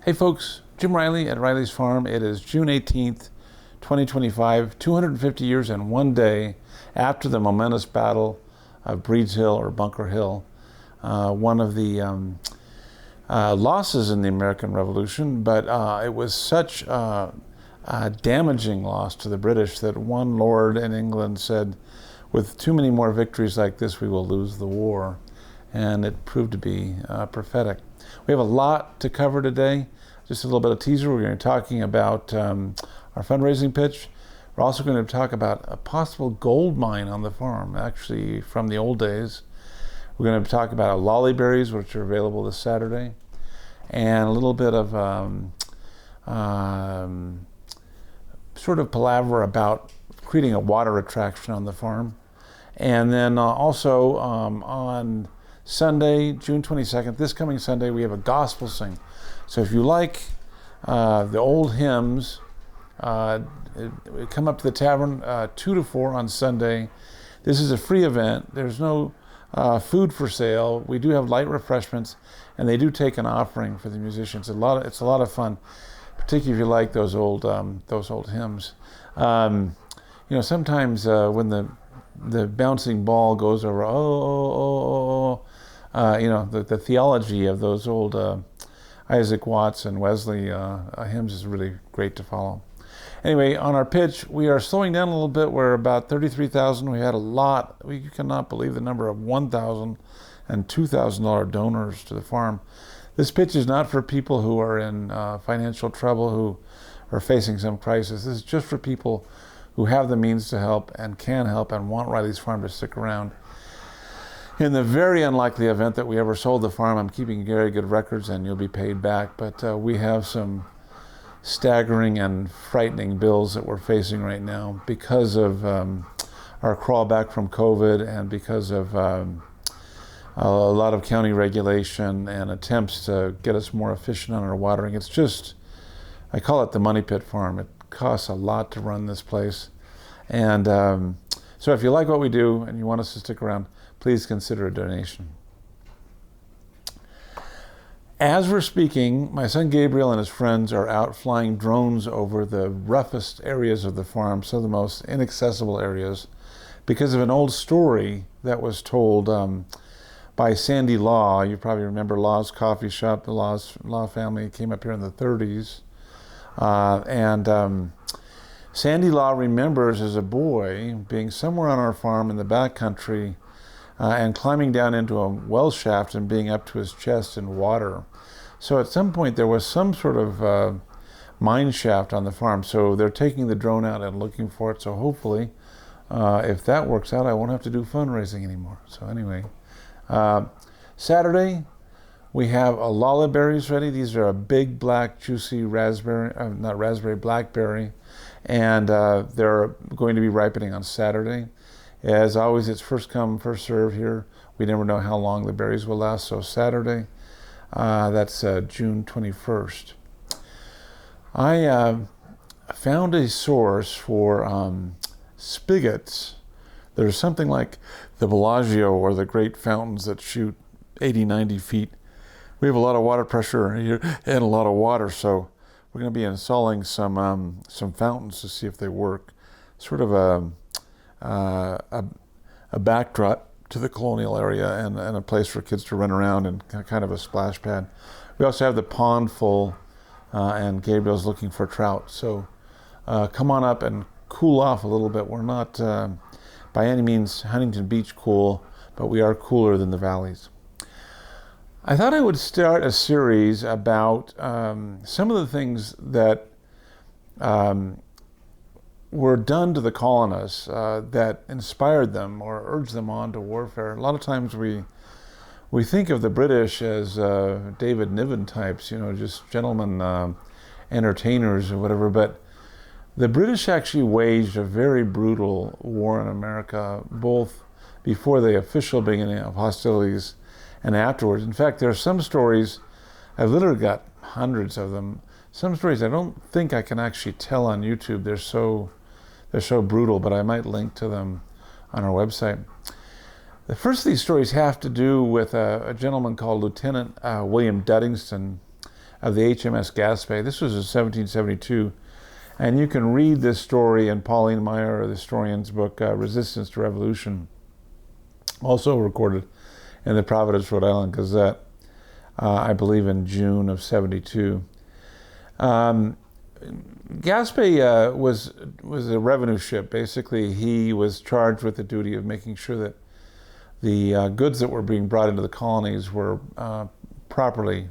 Hey folks, Jim Riley at Riley's Farm. It is June 18th, 2025, 250 years and one day after the momentous battle of Breeds Hill or Bunker Hill, one of the losses in the American Revolution, but it was such a damaging loss to the British that one lord in England said, with too many more victories like this, we will lose the war. And it proved to be prophetic. We have a lot to cover today. Just a little bit of teaser. We're going to be talking about our fundraising pitch. We're also going to talk about a possible gold mine on the farm, actually from the old days. We're going to talk about Olallieberries, which are available this Saturday, and a little bit of sort of palaver about creating a water attraction on the farm. And then also on Sunday, June 22nd, this coming Sunday, we have a gospel sing. So if you like the old hymns, come up to the tavern 2 to 4 on Sunday. This is a free event. There's no food for sale. We do have light refreshments, and they do take an offering for the musicians. It's a lot of fun, particularly if you like those old hymns. Sometimes when the bouncing ball goes over, the theology of those old Isaac Watts and Wesley hymns is really great to follow. Anyway, on our pitch, we are slowing down a little bit. We're about 33,000. We had a lot. We cannot believe the number of $1,000 and $2,000 donors to the farm. This pitch is not for people who are in financial trouble, who are facing some crisis. This is just for people who have the means to help and can help and want Riley's Farm to stick around. In the very unlikely event that we ever sold the farm, I'm keeping very good records and you'll be paid back, but we have some staggering and frightening bills that we're facing right now because of our crawl back from COVID and because of a lot of county regulation and attempts to get us more efficient on our watering. It's just, I call it the money pit farm. It costs a lot to run this place. And so if you like what we do and you want us to stick around, please consider a donation. As we're speaking, my son Gabriel and his friends are out flying drones over the roughest areas of the farm, some of the most inaccessible areas, because of an old story that was told by Sandy Law. You probably remember Law's Coffee Shop. The Law family came up here in the 30s. Sandy Law remembers as a boy being somewhere on our farm in the back country and climbing down into a well shaft and being up to his chest in water. So at some point there was some sort of mine shaft on the farm. So they're taking the drone out and looking for it. So hopefully, if that works out, I won't have to do fundraising anymore. So anyway, Saturday, we have Olallieberries ready. These are a big, black, juicy blackberry. And they're going to be ripening on Saturday. As always, it's first come, first serve here. We never know how long the berries will last. So Saturday, that's June 21st. I found a source for spigots. There's something like the Bellagio or the great fountains that shoot 80, 90 feet. We have a lot of water pressure here and a lot of water, so we're going to be installing some fountains to see if they work. Sort of a backdrop to the colonial area and a place for kids to run around and kind of a splash pad. We also have the pond full and Gabriel's looking for trout. So come on up and cool off a little bit. We're not by any means Huntington Beach cool, but we are cooler than the valleys. I thought I would start a series about some of the things that were done to the colonists that inspired them or urged them on to warfare. A lot of times we think of the British as David Niven types, just gentlemen entertainers or whatever, but the British actually waged a very brutal war in America, both before the official beginning of hostilities and afterwards. In fact, there are some stories, I've literally got hundreds of them, some stories I don't think I can actually tell on YouTube. They're so brutal, but I might link to them on our website. The first of these stories have to do with a gentleman called Lieutenant William Duddingston, of the HMS Gaspee. This was in 1772. And you can read this story in Pauline Maier, the historian's book, Resistance to Revolution, also recorded in the Providence, Rhode Island Gazette, I believe in June of 72. Gaspee was a revenue ship. Basically, he was charged with the duty of making sure that the goods that were being brought into the colonies were properly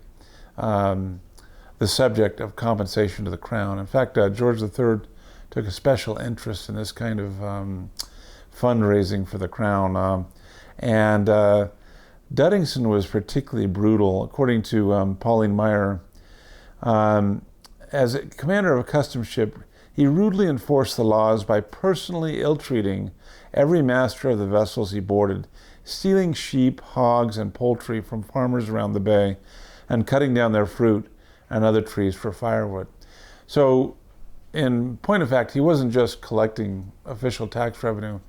the subject of compensation to the crown. In fact, George III took a special interest in this kind of fundraising for the crown. And Duddingston was particularly brutal. According to Pauline Maier, as a commander of a customs ship, he rudely enforced the laws by personally ill-treating every master of the vessels he boarded, stealing sheep, hogs, and poultry from farmers around the bay, and cutting down their fruit and other trees for firewood. So, in point of fact, he wasn't just collecting official tax revenue.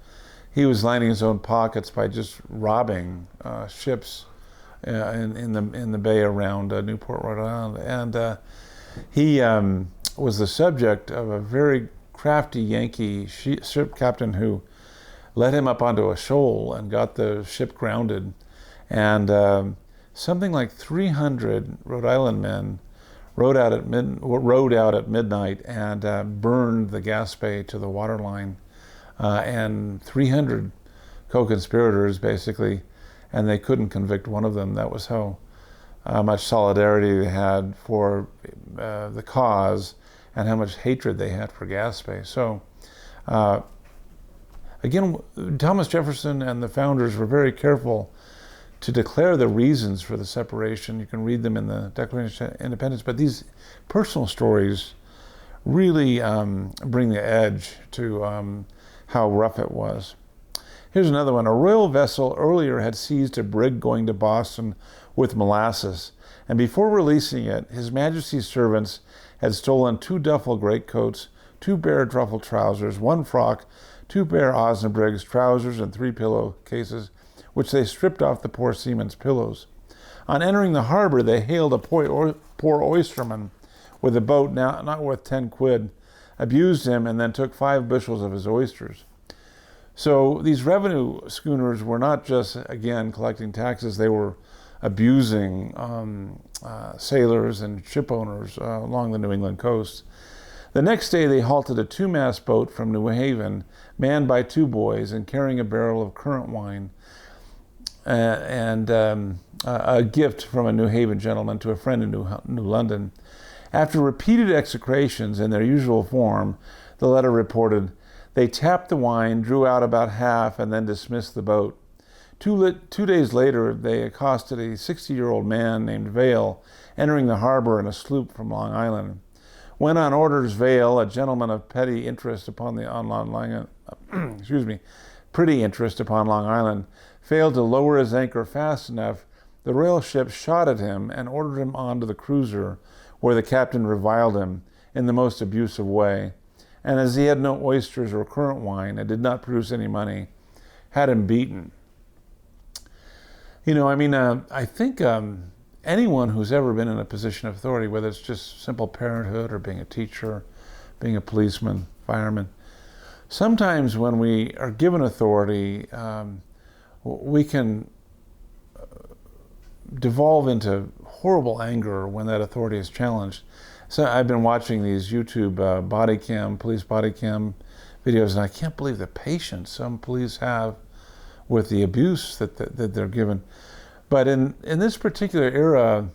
He was lining his own pockets by just robbing ships in the bay around Newport, Rhode Island. And he was the subject of a very crafty Yankee ship captain who led him up onto a shoal and got the ship grounded. And something like 300 Rhode Island men rowed out at midnight and burned the Gaspee to the waterline. And 300 co-conspirators, basically, and they couldn't convict one of them. That was how much solidarity they had for the cause and how much hatred they had for Gaspee. So, again, Thomas Jefferson and the founders were very careful to declare the reasons for the separation. You can read them in the Declaration of Independence, but these personal stories really bring the edge to how rough it was. Here's another one. A royal vessel earlier had seized a brig going to Boston with molasses, and before releasing it, His Majesty's servants had stolen 2 duffel greatcoats, 2 bare duffel trousers, 1 frock, 2 bare Osnabrig's trousers, and 3 pillowcases, which they stripped off the poor seaman's pillows. On entering the harbor, they hailed a poor oysterman with a boat not worth 10 quid, abused him, and then took 5 bushels of his oysters. So these revenue schooners were not just, again, collecting taxes, they were abusing sailors and ship owners along the New England coast. The next day, they halted a 2-mast boat from New Haven, manned by 2 boys and carrying a barrel of currant wine, and a gift from a New Haven gentleman to a friend in New London. After repeated execrations in their usual form, the letter reported, they tapped the wine, drew out about half, and then dismissed the boat. 2 days later, they accosted a 60-year-old man named Vale, entering the harbor in a sloop from Long Island. When on orders, Vale, a gentleman of petty interest upon pretty interest upon Long Island, failed to lower his anchor fast enough, the royal ship shot at him and ordered him on to the cruiser, where the captain reviled him in the most abusive way, and as he had no oysters or currant wine and did not produce any money, had him beaten. I think anyone who's ever been in a position of authority, whether it's just simple parenthood or being a teacher, being a policeman, fireman, sometimes when we are given authority, we can devolve into horrible anger when that authority is challenged. So I've been watching these YouTube police body cam videos, and I can't believe the patience some police have with the abuse that they're given. But in this particular era,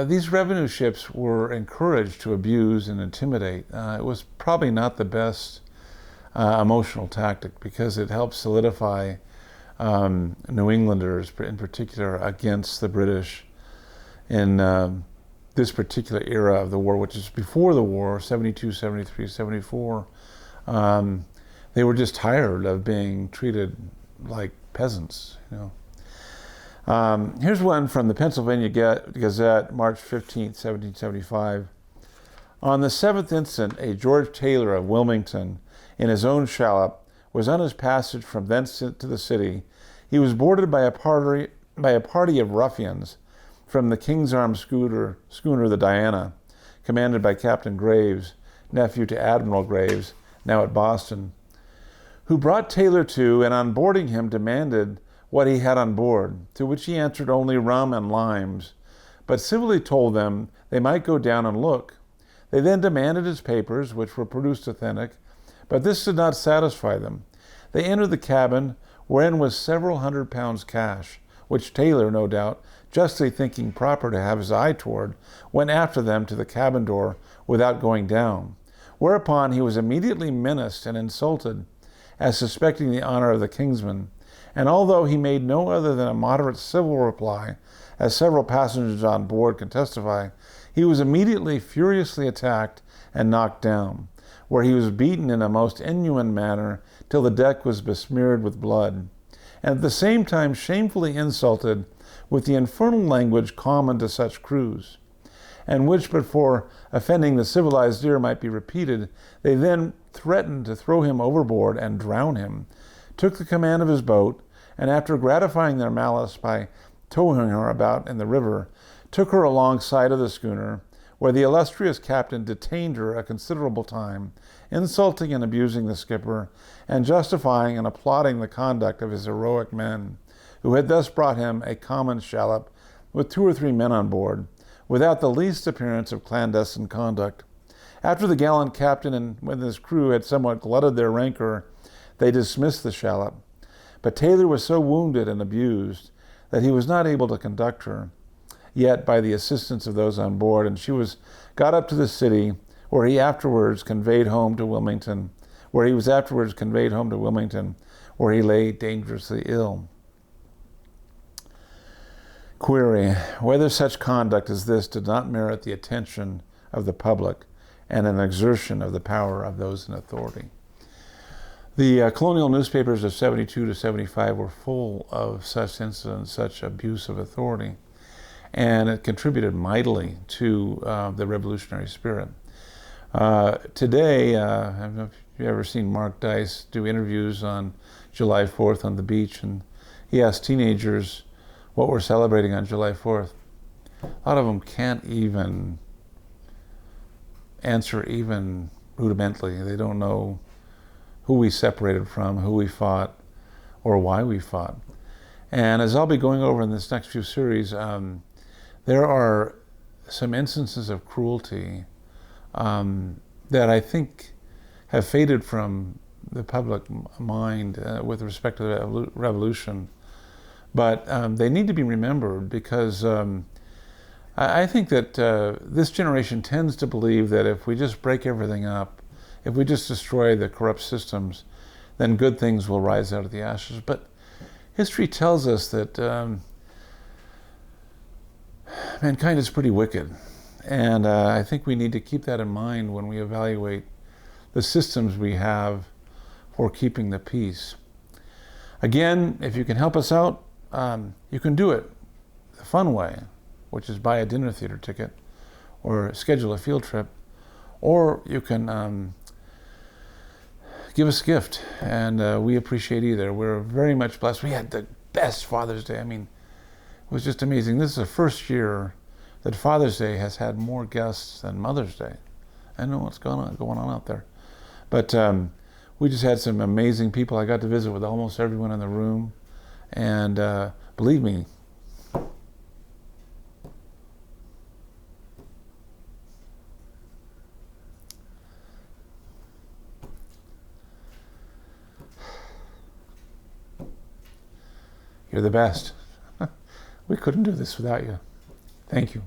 these revenue ships were encouraged to abuse and intimidate. It was probably not the best emotional tactic, because it helped solidify New Englanders in particular against the British in this particular era of the war, which is before the war, 72, 73, 74. They were just tired of being treated like peasants, Here's one from the Pennsylvania Gazette, March 15th, 1775. On the 7th instant, a George Taylor of Wilmington, in his own shallop, was on his passage from thence to the city. He was boarded by a party of ruffians. from the King's Arm schooner the Diana, commanded by Captain Graves, nephew to Admiral Graves, now at Boston, who brought Taylor to and on boarding him demanded what he had on board, to which he answered only rum and limes, but civilly told them they might go down and look. They then demanded his papers, which were produced authentic, but this did not satisfy them. They entered the cabin, wherein was several £100 cash, which Taylor, no doubt, justly thinking proper to have his eye toward, went after them to the cabin door without going down, whereupon he was immediately menaced and insulted, as suspecting the honor of the kinsman, and although he made no other than a moderate civil reply, as several passengers on board can testify, he was immediately furiously attacked and knocked down, where he was beaten in a most inhuman manner till the deck was besmeared with blood, and at the same time shamefully insulted with the infernal language common to such crews, and which but for offending the civilized ear might be repeated. They then threatened to throw him overboard and drown him, took the command of his boat, and after gratifying their malice by towing her about in the river, took her alongside of the schooner, where the illustrious captain detained her a considerable time, insulting and abusing the skipper, and justifying and applauding the conduct of his heroic men, who had thus brought him a common shallop with 2 or 3 men on board, without the least appearance of clandestine conduct. After the gallant captain and with his crew had somewhat glutted their rancor, they dismissed the shallop. But Taylor was so wounded and abused that he was not able to conduct her, yet by the assistance of those on board, and she was got up to the city, where he was afterwards conveyed home to Wilmington, where he lay dangerously ill. Query, whether such conduct as this did not merit the attention of the public and an exertion of the power of those in authority. The colonial newspapers of 72 to 75 were full of such incidents, such abuse of authority, and it contributed mightily to the revolutionary spirit. Today, I don't know if you've ever seen Mark Dice do interviews on July 4th on the beach, and he asked teenagers what we're celebrating on July 4th. A lot of them can't even answer even rudimentally. They don't know who we separated from, who we fought, or why we fought. And as I'll be going over in this next few series, there are some instances of cruelty that I think have faded from the public mind with respect to the revolution. But they need to be remembered because I think that this generation tends to believe that if we just break everything up, if we just destroy the corrupt systems, then good things will rise out of the ashes. But history tells us that mankind is pretty wicked. And I think we need to keep that in mind when we evaluate the systems we have for keeping the peace. Again, if you can help us out, you can do it the fun way, which is buy a dinner theater ticket or schedule a field trip, or you can give us a gift, and we appreciate either. We're very much blessed. We had the best Father's Day. I mean, it was just amazing. This is the first year that Father's Day has had more guests than Mother's Day. I don't know what's going on out there. But we just had some amazing people. I got to visit with almost everyone in the room. And believe me, you're the best. We couldn't do this without you. Thank you.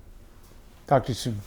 Talk to you soon.